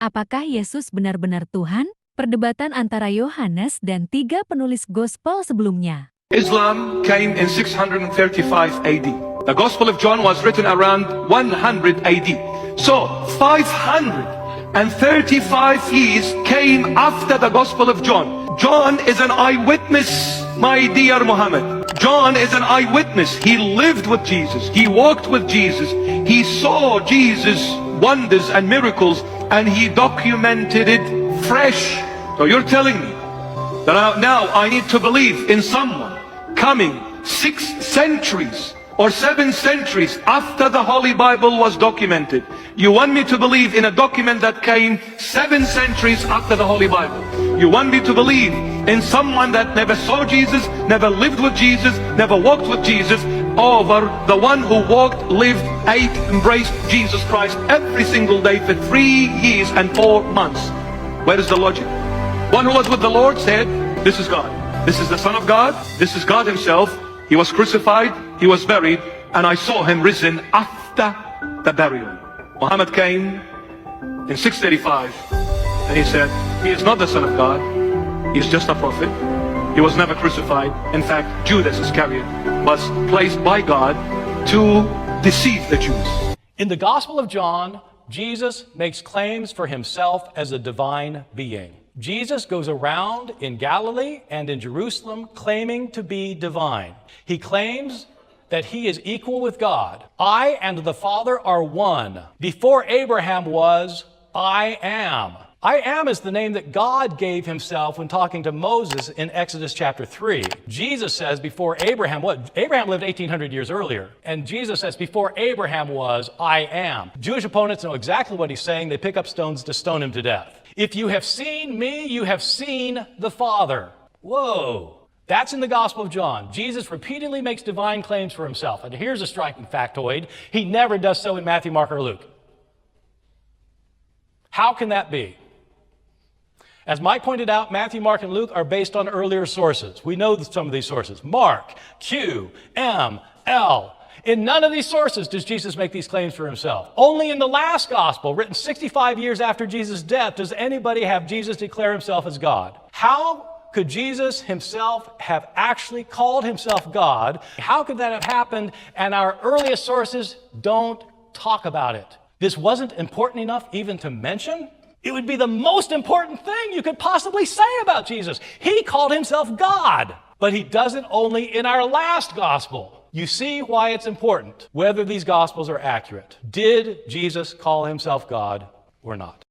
Apakah Yesus benar-benar Tuhan? Perdebatan antara Yohanes dan tiga penulis gospel sebelumnya. Islam came in 635 AD. The Gospel of John was written around 100 AD. So 535 years came after the Gospel of John. John is an eyewitness, my dear Muhammad. John is an eyewitness. He lived with Jesus. He walked with Jesus. He saw Jesus' wonders and miracles, and he documented it fresh. So you're telling me that now I need to believe in someone coming 6 centuries or 7 centuries after the Holy Bible was documented. You want me to believe in a document that came 7 centuries after the Holy Bible. You want me to believe in someone that never saw Jesus, never lived with Jesus, never walked with Jesus, over the one who walked, lived, ate, embraced Jesus Christ every single day for 3 years and 4 months. Where is the logic? One who was with the Lord said, this is God. This is the Son of God. This is God himself. He was crucified, he was buried, and I saw him risen after the burial. Muhammad came in 635, and he said, he is not the Son of God. He is just a prophet. He was never crucified. In fact, Judas Iscariot was placed by God to deceive the Jews. In the Gospel of John, Jesus makes claims for himself as a divine being. Jesus goes around in Galilee and in Jerusalem claiming to be divine. He claims that he is equal with God. I and the Father are one. Before Abraham was, I am. I am is the name that God gave himself when talking to Moses in Exodus chapter 3. Jesus says before Abraham was, Abraham lived 1800 years earlier. And Jesus says before Abraham was, I am. Jewish opponents know exactly what he's saying. They pick up stones to stone him to death. If you have seen me, you have seen the Father. Whoa. That's in the Gospel of John. Jesus repeatedly makes divine claims for himself. And here's a striking factoid. He never does so in Matthew, Mark, or Luke. How can that be? As Mike pointed out, Matthew, Mark, and Luke are based on earlier sources. We know some of these sources. Mark, Q, M, L. In none of these sources does Jesus make these claims for himself. Only in the last gospel, written 65 years after Jesus' death, does anybody have Jesus declare himself as God. How could Jesus himself have actually called himself God? How could that have happened? And our earliest sources don't talk about it. This wasn't important enough even to mention? It would be the most important thing you could possibly say about Jesus. He called himself God, but he does it only in our last gospel. You see why it's important whether these gospels are accurate. Did Jesus call himself God or not?